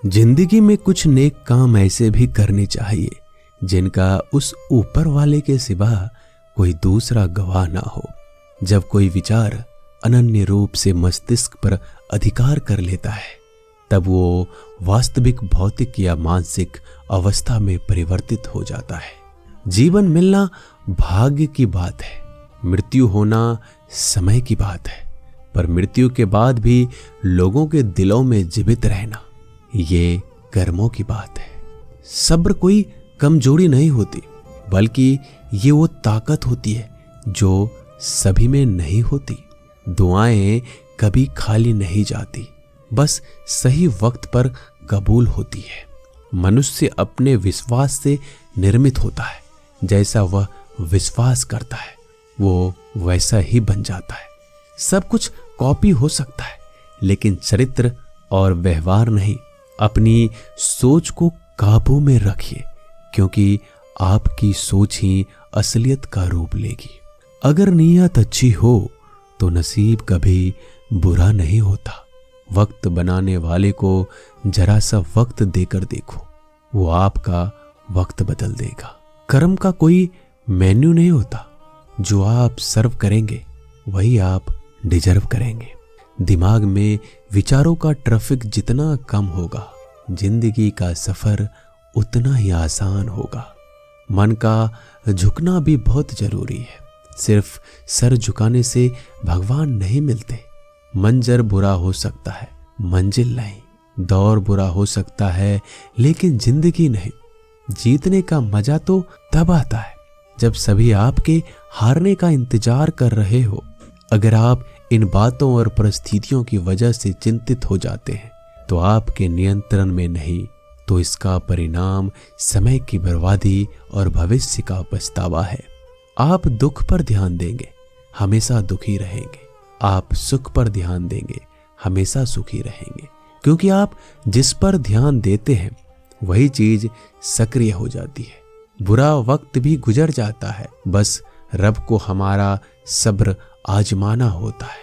जिंदगी में कुछ नेक काम ऐसे भी करने चाहिए जिनका उस ऊपर वाले के सिवा कोई दूसरा गवाह ना हो। जब कोई विचार अनन्य रूप से मस्तिष्क पर अधिकार कर लेता है तब वो वास्तविक भौतिक या मानसिक अवस्था में परिवर्तित हो जाता है। जीवन मिलना भाग्य की बात है, मृत्यु होना समय की बात है, पर मृत्यु के बाद भी लोगों के दिलों में जीवित रहना ये कर्मों की बात है। सब्र कोई कमजोरी नहीं होती, बल्कि ये वो ताकत होती है जो सभी में नहीं होती। दुआएं कभी खाली नहीं जाती, बस सही वक्त पर कबूल होती है। मनुष्य अपने विश्वास से निर्मित होता है, जैसा वह विश्वास करता है वो वैसा ही बन जाता है। सब कुछ कॉपी हो सकता है, लेकिन चरित्र और व्यवहार नहीं। अपनी सोच को काबू में रखिए, क्योंकि आपकी सोच ही असलियत का रूप लेगी। अगर नीयत अच्छी हो तो नसीब कभी बुरा नहीं होता। वक्त बनाने वाले को जरा सा वक्त देकर देखो, वो आपका वक्त बदल देगा। कर्म का कोई मेन्यू नहीं होता, जो आप सर्व करेंगे वही आप डिजर्व करेंगे। दिमाग में विचारों का ट्रैफिक जितना कम होगा, जिंदगी का सफर उतना ही आसान होगा। मन का झुकना भी बहुत जरूरी है। सिर्फ सर झुकाने से भगवान नहीं मिलते। मंजर बुरा हो सकता है, मंजिल नहीं। दौर बुरा हो सकता है, लेकिन जिंदगी नहीं। जीतने का मजा तो तब आता है जब सभी आपके हारने का इंतजार कर रहे हो। अगर आप इन बातों और परिस्थितियों की वजह से चिंतित हो जाते हैं तो आपके नियंत्रण में नहीं, तो इसका परिणाम समय की बर्बादी और भविष्य का पछतावा है। आप दुख पर ध्यान देंगे, हमेशा दुखी रहेंगे। आप सुख पर ध्यान देंगे, हमेशा सुखी रहेंगे। क्योंकि आप जिस पर ध्यान देते हैं वही चीज सक्रिय हो जाती है। बुरा वक्त भी गुजर जाता है, बस रब को हमारा सब्र आजमाना होता है।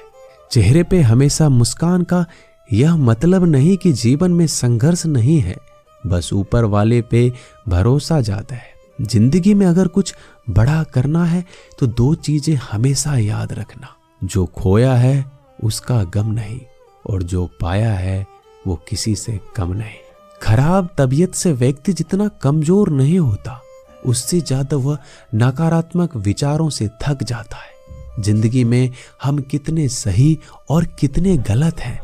चेहरे पे हमेशा मुस्कान का यह मतलब नहीं कि जीवन में संघर्ष नहीं है, बस ऊपर वाले पे भरोसा ज्यादा है। जिंदगी में अगर कुछ बड़ा करना है तो दो चीजें हमेशा याद रखना, जो खोया है उसका गम नहीं, और जो पाया है वो किसी से कम नहीं। खराब तबीयत से व्यक्ति जितना कमजोर नहीं होता, उससे ज्यादा वह नकारात्मक विचारों से थक जाता है। जिंदगी में हम कितने सही और कितने गलत हैं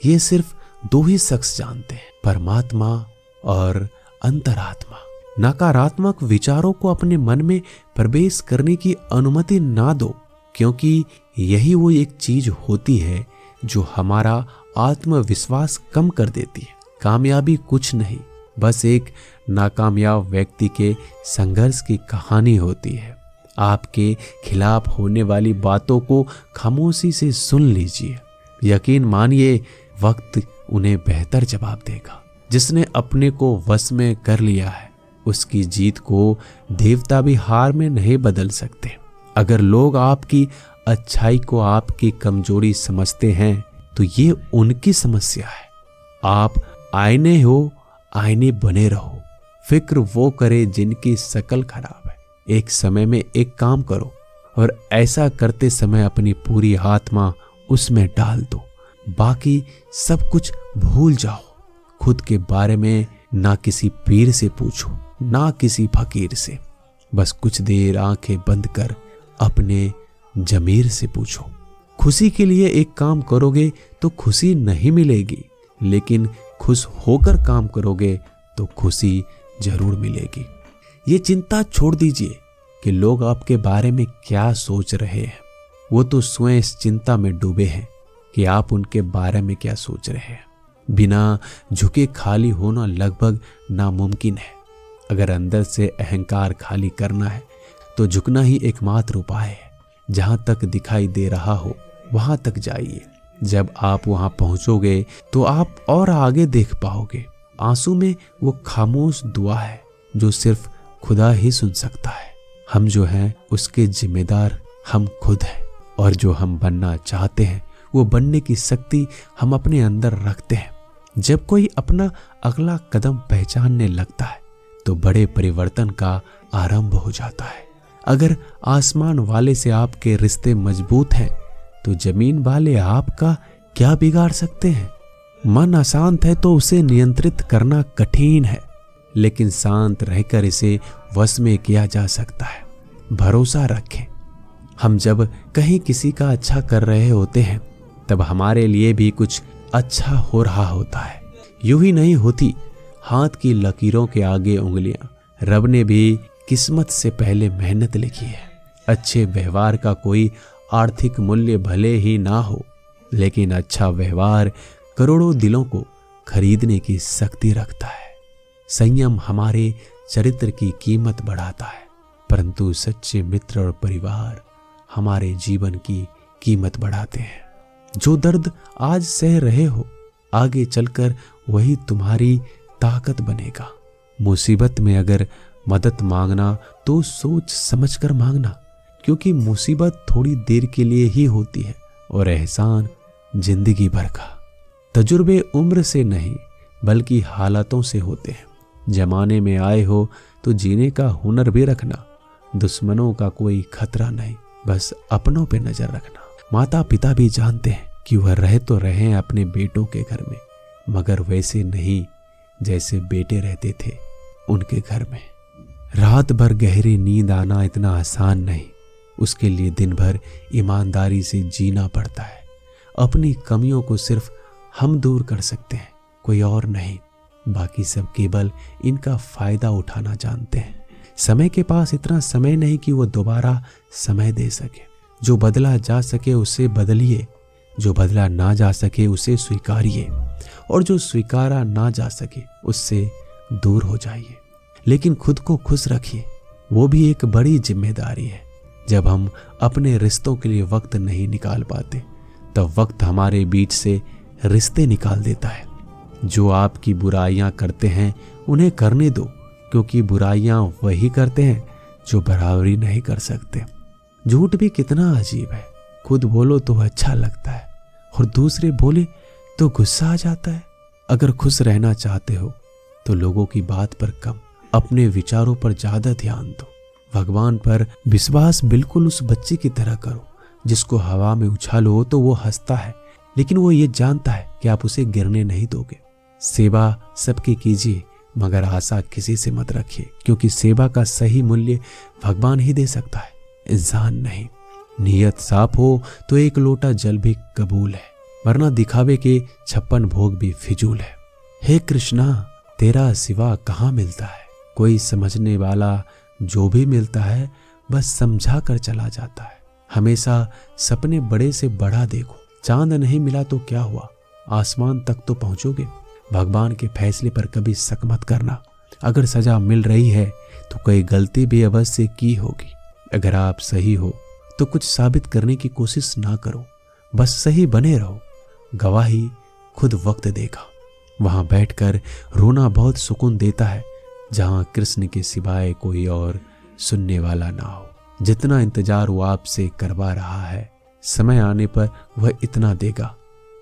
ये सिर्फ दो ही शख्स जानते हैं, परमात्मा और अंतरात्मा। नकारात्मक विचारों को अपने मन में प्रवेश करने की अनुमति ना दो, क्योंकि यही वो एक चीज होती है जो हमारा आत्मविश्वास कम कर देती है। कामयाबी कुछ नहीं, बस एक नाकामयाब व्यक्ति के संघर्ष की कहानी होती है। आपके खिलाफ होने वाली बातों को खामोशी से सुन लीजिए। यकीन मानिए वक्त उन्हें बेहतर जवाब देगा। जिसने अपने को वश में कर लिया है उसकी जीत को देवता भी हार में नहीं बदल सकते। अगर लोग आपकी अच्छाई को आपकी कमजोरी समझते हैं तो ये उनकी समस्या है। आप आईने हो, आईने बने रहो। फिक्र वो करे जिनकी शकल खराब है। एक समय में एक काम करो और ऐसा करते समय अपनी पूरी आत्मा उसमें डाल दो। बाकी सब कुछ भूल जाओ। खुद के बारे में ना किसी पीर से पूछो, ना किसी फकीर से। बस कुछ देर आंखें बंद कर अपने जमीर से पूछो। खुशी के लिए एक काम करोगे तो खुशी नहीं मिलेगी, लेकिन खुश होकर काम करोगे तो खुशी जरूर मिलेगी। ये चिंता छोड़ दीजिए कि लोग आपके बारे में क्या सोच रहे हैं। वो तो स्वयं इस चिंता में डूबे हैं कि आप उनके बारे में क्या सोच रहे हैं। बिना झुके खाली होना लगभग नामुमकिन है। अगर अंदर से अहंकार खाली करना है तो झुकना ही एकमात्र उपाय है। जहां तक दिखाई दे रहा हो वहां तक जाइए। जब आप वहां पहुंचोगे तो आप और आगे देख पाओगे। आंसू में वो खामोश दुआ है जो सिर्फ खुदा ही सुन सकता है। हम जो हैं उसके जिम्मेदार हम खुद हैं, और जो हम बनना चाहते हैं वो बनने की शक्ति हम अपने अंदर रखते हैं। जब कोई अपना अगला कदम पहचानने लगता है तो बड़े परिवर्तन का आरंभ हो जाता है। अगर आसमान वाले से आपके रिश्ते मजबूत हैं तो जमीन वाले आपका क्या बिगाड़ सकते हैं। मन अशांत है तो उसे नियंत्रित करना कठिन है, लेकिन शांत रहकर इसे वश में किया जा सकता है। भरोसा रखें। हम जब कहीं किसी का अच्छा कर रहे होते हैं तब हमारे लिए भी कुछ अच्छा हो रहा होता है। यूं ही नहीं होती हाथ की लकीरों के आगे उंगलियां। रब ने भी किस्मत से पहले मेहनत लिखी है। अच्छे व्यवहार का कोई आर्थिक मूल्य भले ही ना हो, लेकिन अच्छा व्यवहार करोड़ों दिलों को खरीदने की शक्ति रखता है। संयम हमारे चरित्र की कीमत बढ़ाता है, परंतु सच्चे मित्र और परिवार हमारे जीवन की कीमत बढ़ाते हैं। जो दर्द आज सह रहे हो, आगे चलकर वही तुम्हारी ताकत बनेगा। मुसीबत में अगर मदद मांगना तो सोच समझकर मांगना, क्योंकि मुसीबत थोड़ी देर के लिए ही होती है और एहसान जिंदगी भर का। तजुर्बे उम्र से नहीं बल्कि हालातों से होते हैं। जमाने में आए हो तो जीने का हुनर भी रखना। दुश्मनों का कोई खतरा नहीं, बस अपनों पे नजर रखना। माता पिता भी जानते हैं कि वह रह तो रहे अपने बेटों के घर में, मगर वैसे नहीं जैसे बेटे रहते थे उनके घर में। रात भर गहरी नींद आना इतना आसान नहीं, उसके लिए दिन भर ईमानदारी से जीना पड़ता है। अपनी कमियों को सिर्फ हम दूर कर सकते हैं, कोई और नहीं। बाकी सब केवल इनका फायदा उठाना जानते हैं। समय के पास इतना समय नहीं कि वो दोबारा समय दे सके। जो बदला जा सके उसे बदलिए, जो बदला ना जा सके उसे स्वीकारिए, और जो स्वीकारा ना जा सके उससे दूर हो जाइए। लेकिन खुद को खुश रखिए, वो भी एक बड़ी जिम्मेदारी है। जब हम अपने रिश्तों के लिए वक्त नहीं निकाल पाते तब वक्त हमारे बीच से रिश्ते निकाल देता है। जो आपकी बुराइयां करते हैं उन्हें करने दो, क्योंकि बुराइयां वही करते हैं जो बराबरी नहीं कर सकते। झूठ भी कितना अजीब है। खुद बोलो तो अच्छा लगता है और दूसरे बोले तो गुस्सा आ जाता है। अगर खुश रहना चाहते हो तो लोगों की बात पर कम, अपने विचारों पर ज्यादा ध्यान दो। भगवान पर विश्वास बिल्कुल उस बच्चे की तरह करो जिसको हवा में उछालो तो वो हंसता है, लेकिन वो ये जानता है कि आप उसे गिरने नहीं दोगे। सेवा सबकी कीजिए, मगर आशा किसी से मत रखिए, क्योंकि सेवा का सही मूल्य भगवान ही दे सकता है, इंसान नहीं। नियत साफ हो तो एक लोटा जल भी कबूल है, वरना दिखावे के 56 भोग भी फिजूल है। हे कृष्णा, तेरा सिवा कहाँ मिलता है। कोई समझने वाला जो भी मिलता है बस समझा कर चला जाता है। हमेशा सपने बड़े से बड़ा देखो। चांद नहीं मिला तो क्या हुआ, आसमान तक तो पहुंचोगे। भगवान के फैसले पर कभी शक मत करना। अगर सजा मिल रही है तो कोई गलती भी अवश्य की होगी। अगर आप सही हो तो कुछ साबित करने की कोशिश ना करो, बस सही बने रहो। गवाही खुद वक्त देगा। वहां बैठकर रोना बहुत सुकून देता है, जहां कृष्ण के सिवाय कोई और सुनने वाला ना हो। जितना इंतजार वो आपसे करवा रहा है, समय आने पर वह इतना देगा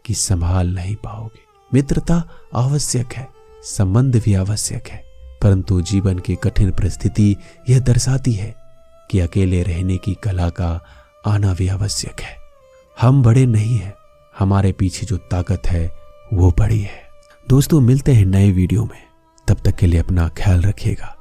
कि संभाल नहीं पाओगे। मित्रता आवश्यक है, संबंध भी आवश्यक है, परंतु जीवन की कठिन परिस्थिति यह दर्शाती है कि अकेले रहने की कला का आना भी आवश्यक है। हम बड़े नहीं हैं, हमारे पीछे जो ताकत है वो बड़ी है। दोस्तों, मिलते हैं नए वीडियो में, तब तक के लिए अपना ख्याल रखिएगा।